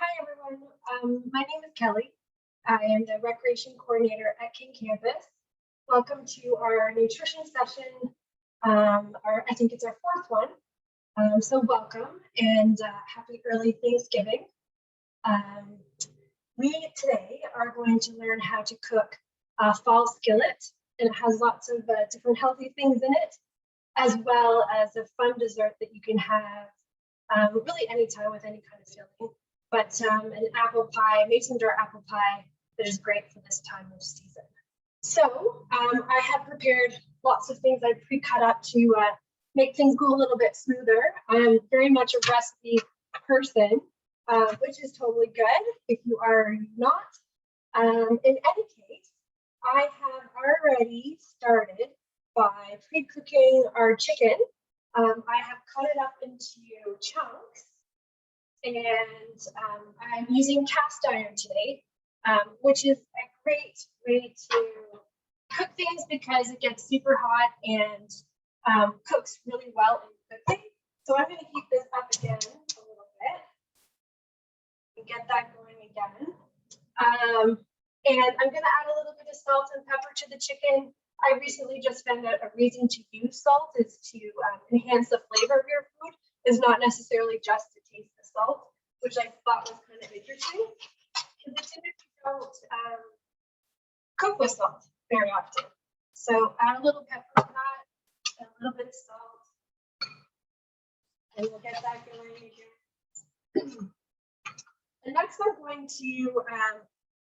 Hi, everyone. My name is Kelly. I am the Recreation Coordinator at King Campus. Welcome to our nutrition session. I think it's our fourth one. So welcome and happy early Thanksgiving. We today are going to learn how to cook fall skillet, and it has lots of different healthy things in it, as well as a fun dessert that you can have really anytime with any kind of filling. But an apple pie, mason jar apple pie, that is great for this time of season. So I have prepared lots of things I pre-cut up to make things go a little bit smoother. I'm very much a recipe person, which is totally good if you are not. In any case, I have already started by pre-cooking our chicken. I have cut it up into chunks. And I'm using cast iron today, which is a great way to cook things because it gets super hot and cooks really well and quickly. So I'm going to heat this up again a little bit and get that going again. And I'm going to add a little bit of salt and pepper to the chicken. I recently just found out a reason to use salt is to enhance the flavor of your food, is not necessarily just to taste the salt, which I thought was kind of interesting because it's interesting you don't cook with salt very often. So add a little pepper to that, and a little bit of salt, and we'll get that going again. And next we're going to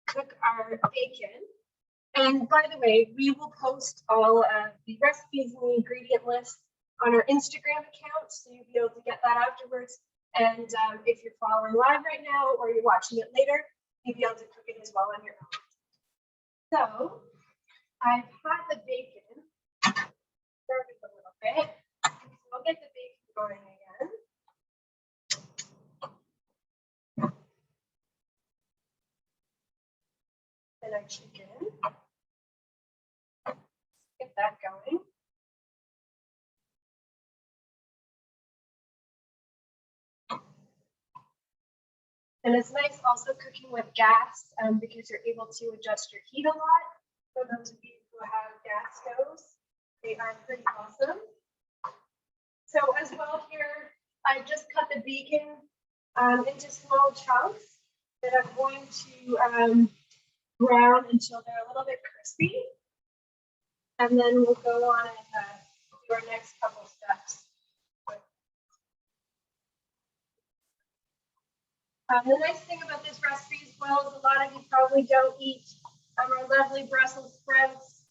cook our bacon. And by the way, we will post all of the recipes and the ingredient lists on our Instagram account, so you'll be able to get that afterwards. And if you're following live right now or you're watching it later, you'll be able to cook it as well on your own. So I've had the bacon started a little bit. So I'll get the bacon going again. Then our chicken. Get that going. And it's nice also cooking with gas because you're able to adjust your heat a lot. For those of you who have gas stoves, they are pretty awesome. So as well here, I just cut the bacon into small chunks that I'm going to brown until they're a little bit crispy. And then we'll go on and do our next couple steps. The nice thing about this recipe as well is a lot of you probably don't eat our lovely Brussels sprouts,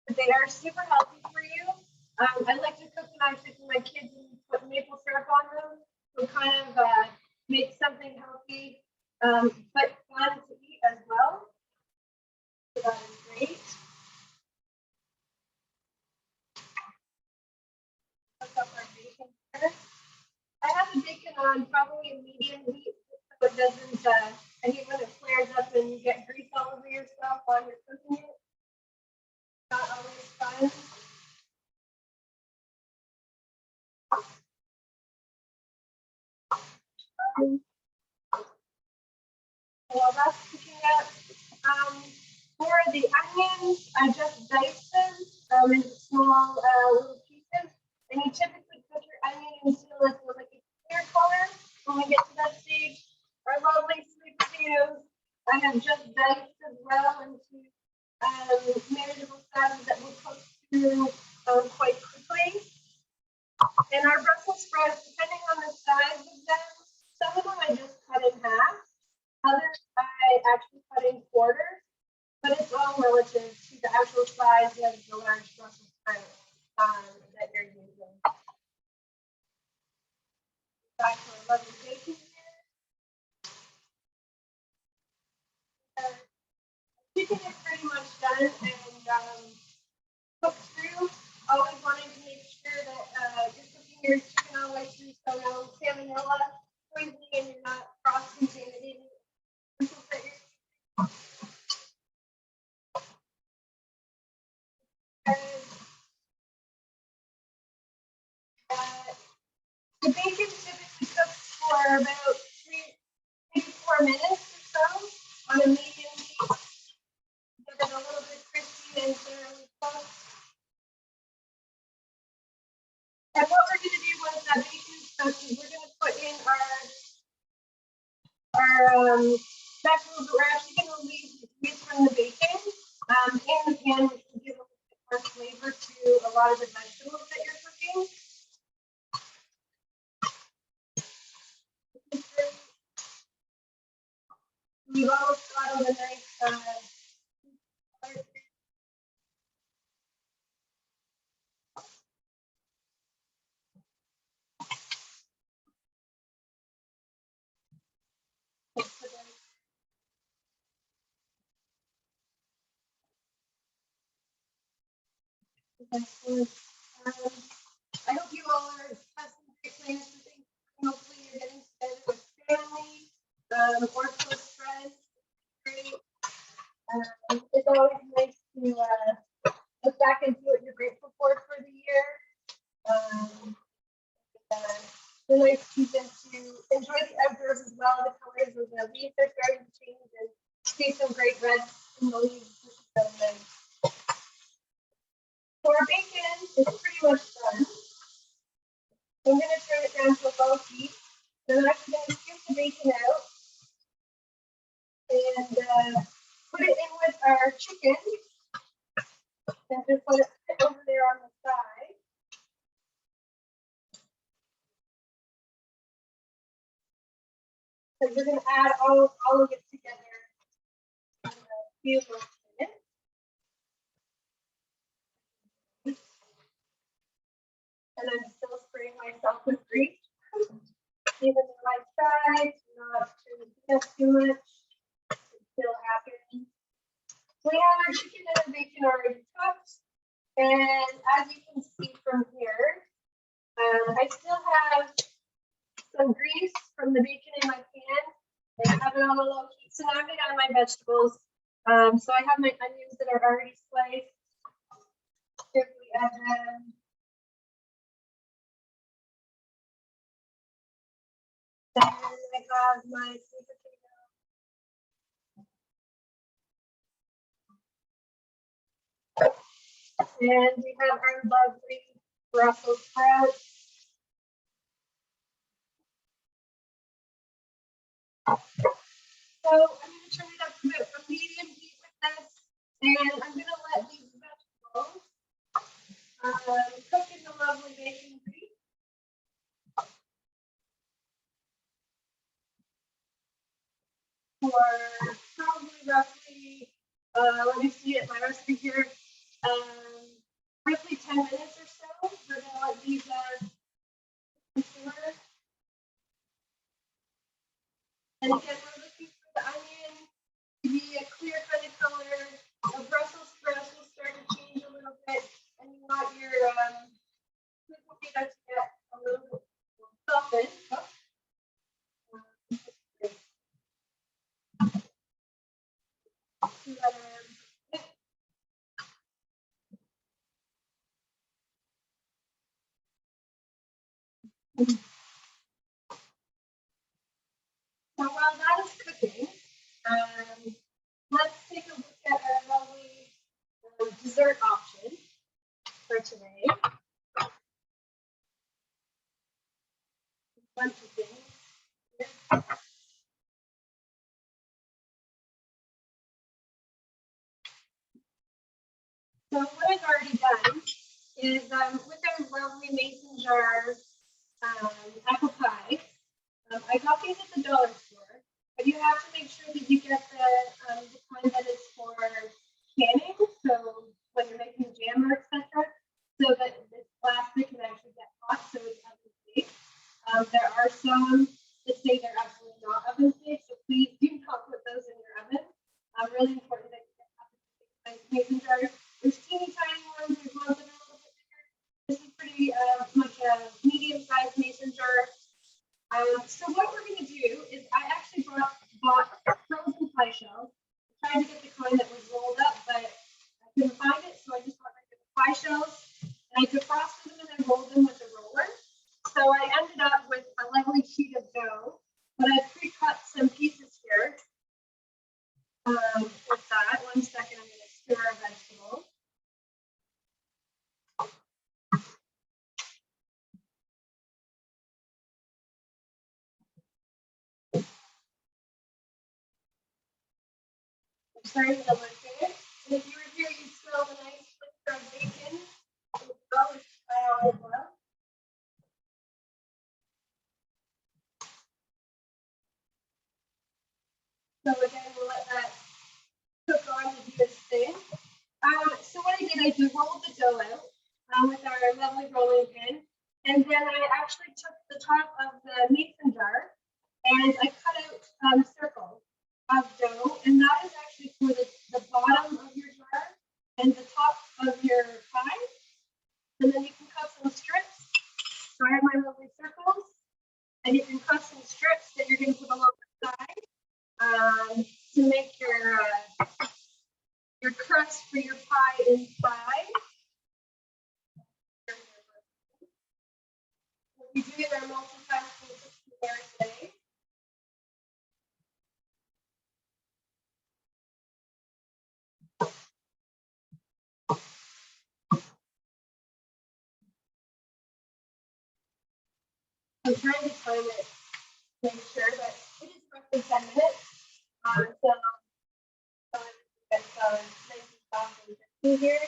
but they are super healthy for you. I like to cook them actually for my kids and put maple syrup on them. So kind of make something healthy, but fun to eat as well. So that is great. Cook up our bacon here. I have the bacon on probably a medium heat. So it doesn't, I hate when it flares up and you get grease all over yourself while you're cooking it. Not always fun. While that's cooking up, for the onions, I just diced them into small little pieces. And you typically cook your onion until it's like a clear color. When we get to that stage, our lovely sweet potatoes, I have just diced as well into manageable sizes that will cook through quite quickly. And our Brussels sprouts, depending on the size of them, some of them I just cut in half, others I actually cut in quarters, but it's all relative to the actual size of the large Brussels sprout that you're using. Back to our lovely bacon here. Chicken is pretty much done and cooked through. Always wanting to make sure that you're cooking your chicken all the way through so no salmonella poisoning and you're not cross-contaminating. The bacon typically cooks for about 3 maybe 4 minutes. we're going to put in our vegetables, but we're actually going to use from the bacon in the pan to give a bit more flavor to a lot of the vegetables that you're cooking. We've almost got a nice I hope you all are have some great plans for things. Hopefully you're getting together with family or close friends. Great. It's always nice to look back and see what you're grateful for the year. It's a nice season to enjoy the outdoors as well. The colors of the leaves are starting to change and see some great reds in the leaves. So nice. So our bacon is pretty much done. So I'm going to turn it down to a low heat. Then I'm actually going to scoop the bacon out and put it in with our chicken and just put it over there on the side. So we're going to add all of it together in a few more minutes. And I'm still spraying myself with grease. Even though I tried not to do too much, it still happens. So we have our chicken and our bacon already cooked. And as you can see from here, I still have some grease from the bacon in my pan. I have it on a low heat. So now I'm going to add my vegetables. So I have my onions that are already sliced. If we add them. Then I have my sweet potato. And we have our lovely Brussels sprouts. So I'm going to turn it up to a medium heat with this, and I'm going to let these vegetables cook in the lovely bacon grease. For probably roughly, let me see it, my recipe here, roughly 10 minutes or so. We're going to let these simmer. And again, we're looking for the onion to be a clear kind of color. The Brussels sprouts will start to change a little bit, and you want your sweet potato to get a little bit softened. So while that is cooking, let's take a look at our lovely dessert option for today. Bunch of things. So what I've already done is with our lovely mason jar apple pie, I got these at the dollar store, but you have to make sure that you get the kind that is for canning, so when you're making jam or etc., so that this plastic can actually get hot, so it's oven safe. There are some that say they're absolutely not oven safe, so please do not put those in your oven. Really important that you get oven safe mason jars. There's teeny tiny ones, there's ones that are a little bit bigger. This is pretty much a medium-sized mason jar. So what we're going to do is I actually bought frozen pie shells. I tried to get the kind that was rolled up, but I couldn't find it, so I just bought regular pie shells. And I defrosted them and I rolled them with a roller. So I ended up with a lovely sheet of dough, but I pre-cut some pieces here. With that, 1 second, I'm going to stir our vegetables. starting to look good. And if you were here, you'd smell the nice flavor of bacon. Oh, I always love. So again, we'll let that cook on to do its thing. So what I did, I rolled the dough out with our lovely rolling pin, and then I actually took the top of the mason jar and I cut out circles of dough, and that is actually for the bottom of your jar and the top of your pie. And then you can cut some strips. So I have my lovely circles, and you can cut some strips that you're going to put along the side to make your crust for your pie inside. We'll be doing our multitasking there today. I'm trying to time it to make sure that it is roughly 10 minutes. So it's nice and soft and crispy here.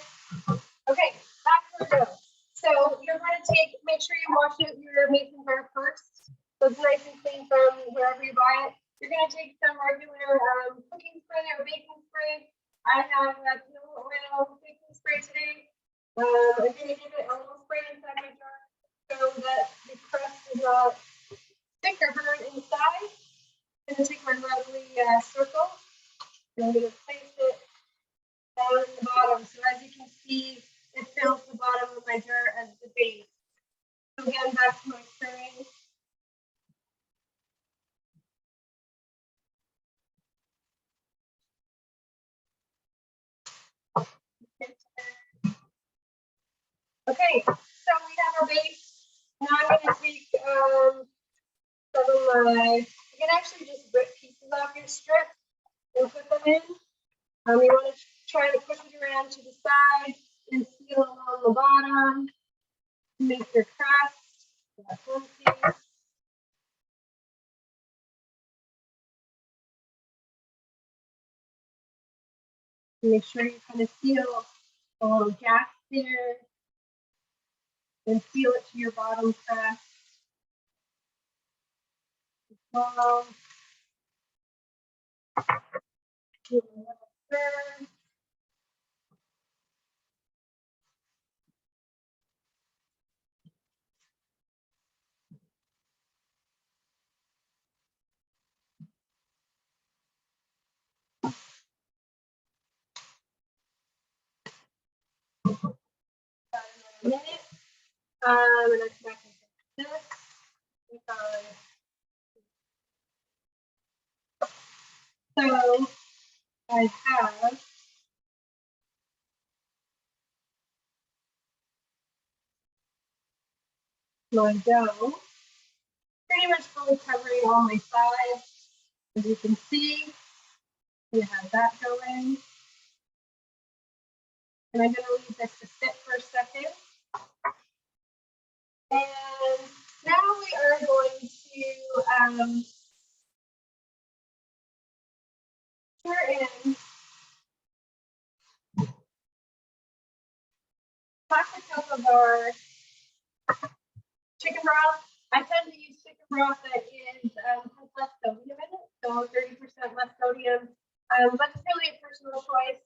Okay, back to the dough. So you're going to make sure you wash out your mason jar first, so it's nice and clean from wherever you buy it. You're going to take some regular cooking spray or baking spray. I have canola oil baking spray today. I'm going to give it a little spray inside my jar so that the crust is not thick or burn inside. I'm going to take my lovely circle and I'm going to place it down at the bottom. So as you can see, it fills the bottom of my jar as the base. So again, back to my stirring. Okay, so we have our base. Now I'm going to take some of my, you can actually just rip pieces off your strip and put them in. You want to try to push it around to the side and seal along the bottom to make your crust. Make sure you kind of seal a little gap there and seal it to your bottom crust. Well, give it a little stir. A minute. And I come back and this. So I have my dough pretty much fully covering all my sides. As you can see, we have that going. And I'm going to leave this to sit for a second. And now we are going to stir in half a cup of our chicken broth. I tend to use chicken broth that is has less sodium in it, so 30% less sodium. But it's really a personal choice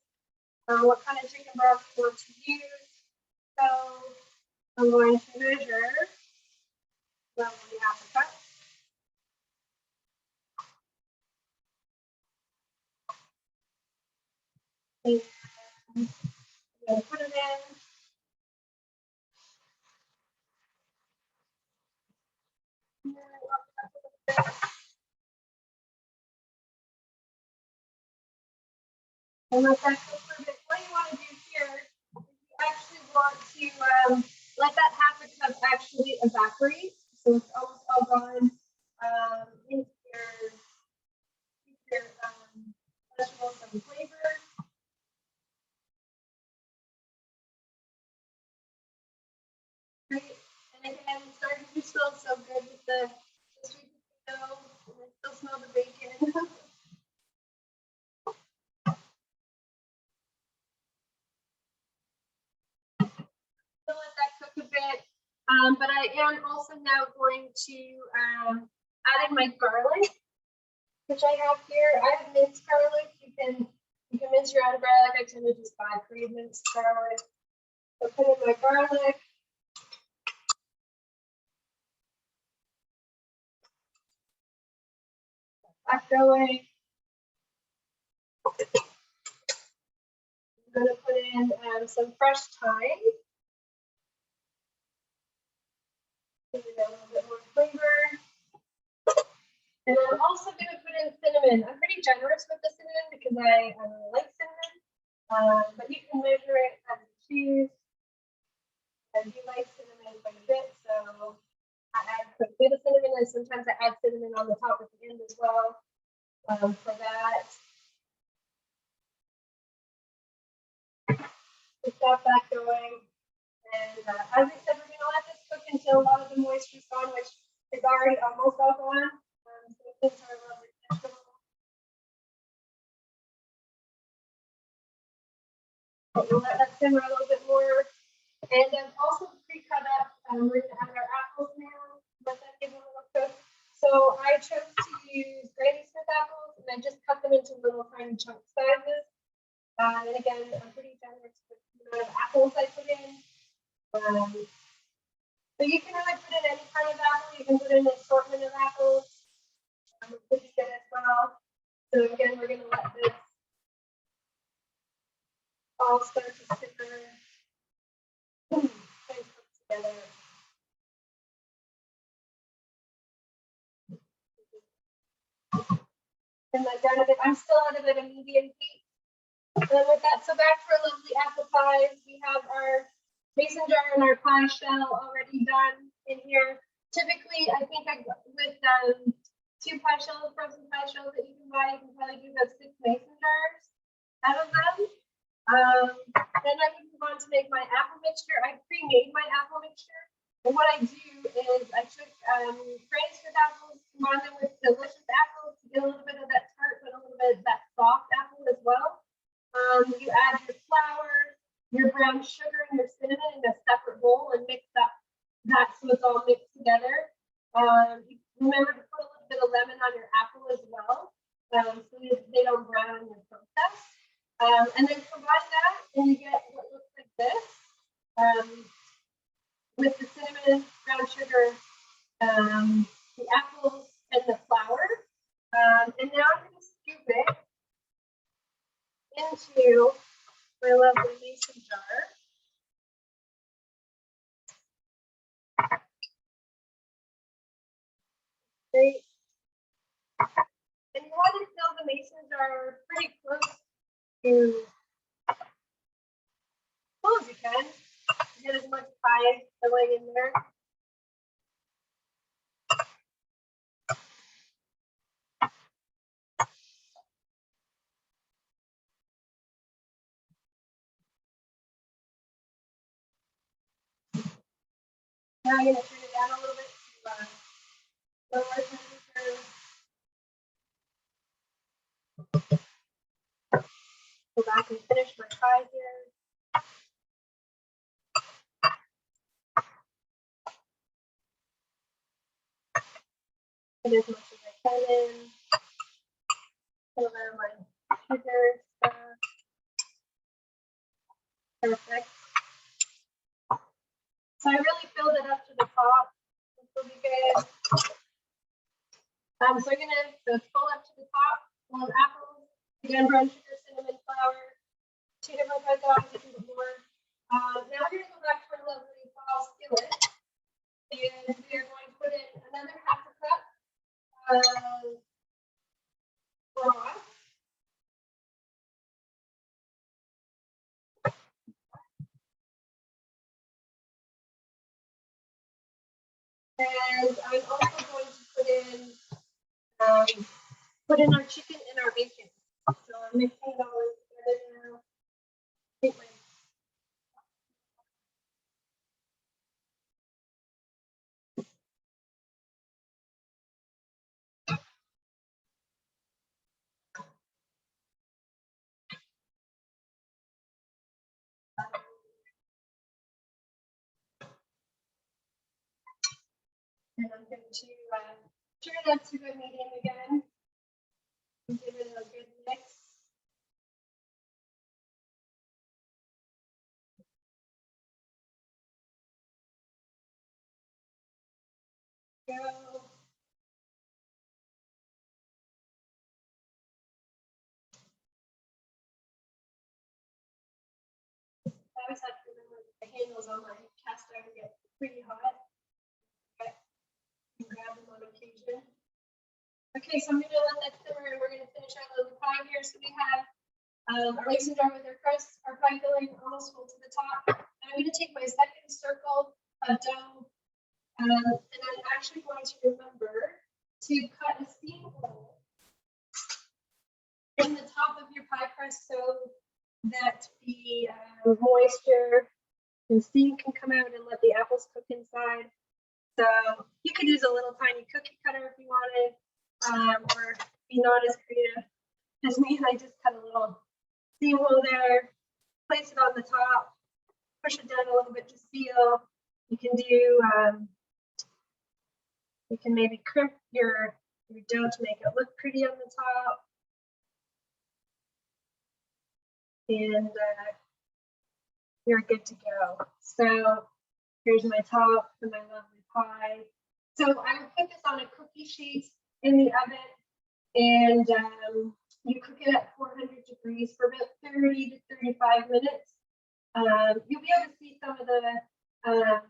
what kind of chicken broth you want to use. So I'm going to measure roughly half a cup. And I'm going to put it in. And let that cook for a bit. What you want to do here is you actually want to let that half a cup actually evaporate. So it's almost all gone into your vegetables and flavor. Great. And again, it's starting to smell so good with the sweet potato. And I still smell the bacon. I'm also now going to add in my garlic, which I have here. I have minced garlic. You can mince your own garlic. I tend to just buy pre-minced garlic. So put in my garlic. Back going. I'm going to put in some fresh thyme. Give it a little bit more flavor. And I'm also going to put in cinnamon. I'm pretty generous with the cinnamon because I really like cinnamon. But you can measure it as you choose. I do like cinnamon quite a bit, so I add quite a bit of cinnamon, and sometimes I add cinnamon on the top at the end as well for that. Just got that going. And as I said, we're going to let this cook until a lot of the moisture is gone, which is already almost all gone. So things are lovely vegetable. But we'll let that simmer a little bit more. And then also pre-cut up, we're going to add our apples now. Let that give a little cook. So I chose to use Granny Smith apples, and I just cut them into little tiny chunk sizes. And again, I'm pretty generous with the amount of apples I put in. So you can really put in any kind of apple. You can put in an assortment of apples. It's pretty good as well. So again, we're going to let this all start to simmer and cook together. And let down a bit. I'm still at a medium heat. And with that, so back for a lovely apple pie. We have our mason jar and our pie shell already done in here. Typically, I think with 2 pie shells, frozen pie shells that you can buy, you can probably do about 6 mason jars out of them. Then I would move on to make my apple mixture. I pre-made my apple mixture. And what I do is I took Granny Smith apples, combined them with delicious apples to get a little bit of that tart, but a little bit of that soft apple as well. You add your flour, your brown sugar, and your cinnamon in a separate bowl and mix that so it's all mixed together. Remember to put a little bit of lemon on your apple as well, so they don't brown in your process. And then combine that, and you get what looks like this, with the cinnamon, brown sugar, the apples, and the flour. And now I'm going to scoop it into my lovely mason jar. Great. And you want to fill the mason jar pretty close to full as you can. Get as much pie filling in there. Now I'm going to turn it down a little bit to lower temperature. Go back and finish my pie here. Put as much as I can in. Put a little of my sugar stuff. Perfect. So I really filled it up to the top. This will be good. So I'm gonna it's full up to the top. Full of apples, again brown sugar, cinnamon, flour, 2 different kinds of apples, you can put more. Now we're gonna go back to our lovely fall skillet, and we are going to put in another half a cup of broth. And I'm also going to put in our chicken and our bacon. So I'm mixing it all together now. And I'm going to turn it up to a medium again. Give it a good mix. Go. I always have to remember the handles on my cast iron get pretty hot. But you can grab them on occasion. Okay, so I'm going to let that simmer and we're going to finish our little pie here. So we have our mason jar with our crust, our pie filling almost full to the top. And I'm going to take my second circle of dough and I'm actually going to remember to cut a seam hole in the top of your pie crust so that the moisture and steam can come out and let the apples cook inside. So you could use a little tiny cookie cutter if you wanted, or be not as creative as me. I just cut a little seam hole there, place it on the top, push it down a little bit to seal. You can do, you can maybe crimp your dough to make it look pretty on the top. And you're good to go. So here's my top and my lovely pie. So I would put this on a cookie sheet in the oven, and you cook it at 400 degrees for about 30 to 35 minutes. You'll be able to see some of the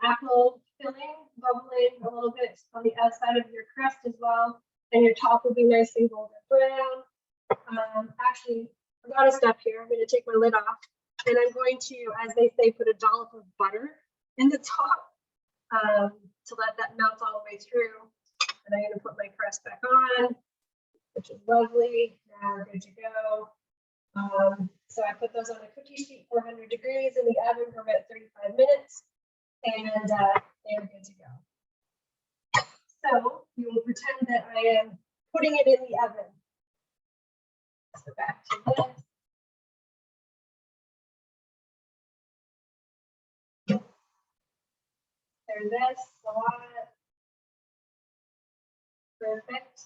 apple filling bubbling a little bit on the outside of your crust as well, and your top will be nice and golden brown. Actually, I got a step here. I'm going to take my lid off, and I'm going to, as they say, put a dollop of butter in the top to let that melt all the way through. And I'm going to put my crust back on, which is lovely. Now we're good to go. So I put those on a cookie sheet, 400 degrees in the oven for about 35 minutes, and they're good to go. So you will pretend that I am putting it in the oven. So back to this. There's this, a lot. Perfect.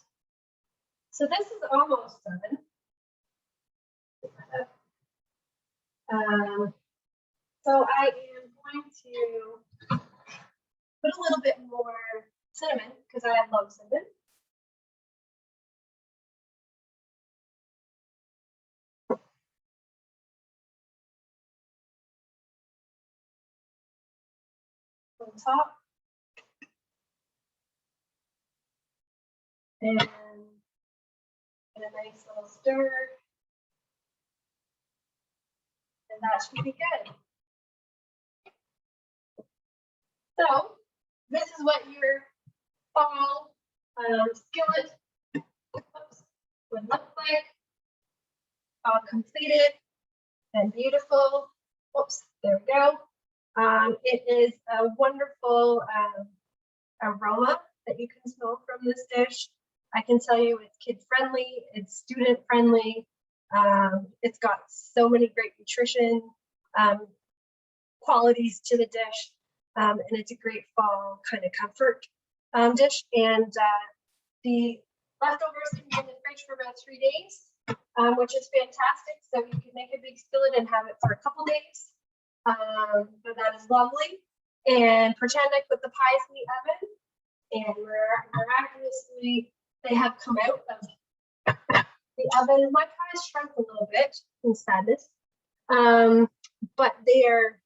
So this is almost done. So I am going to put a little bit more cinnamon because I love cinnamon. On top. And a nice little stir. And that should be good. So this is what your fall skillet would look like, all completed and beautiful. Oops, there we go. It is a wonderful aroma that you can smell from this dish. I can tell you it's kid friendly, it's student friendly. It's got so many great nutrition qualities to the dish, and it's a great fall kind of comfort dish. And the leftovers can be in the fridge for about 3 days, which is fantastic. So you can make a big skillet and have it for a couple days. But that is lovely. And pretend I put the pies in the oven, and miraculously they have come out of the oven. My pies shrunk a little bit in sadness, but they are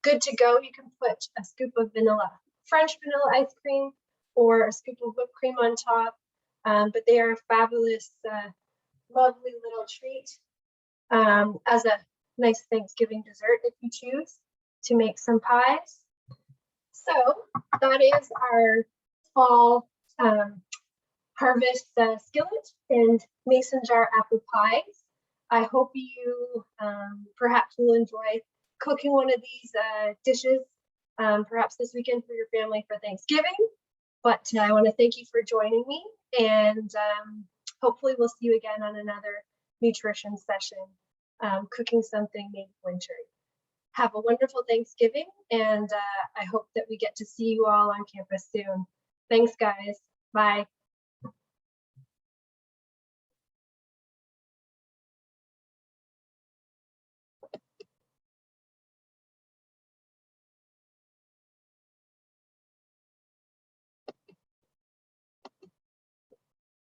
good to go. You can put a scoop of French vanilla ice cream, or a scoop of whipped cream on top, but they are a fabulous, lovely little treat as a nice Thanksgiving dessert if you choose to make some pies. So that is our fall harvest skillet and mason jar apple pies. I hope you perhaps will enjoy cooking one of these dishes, perhaps this weekend for your family for Thanksgiving. But I want to thank you for joining me, and hopefully we'll see you again on another nutrition session, cooking something made wintry. Have a wonderful Thanksgiving, and I hope that we get to see you all on campus soon. Thanks, guys. Bye.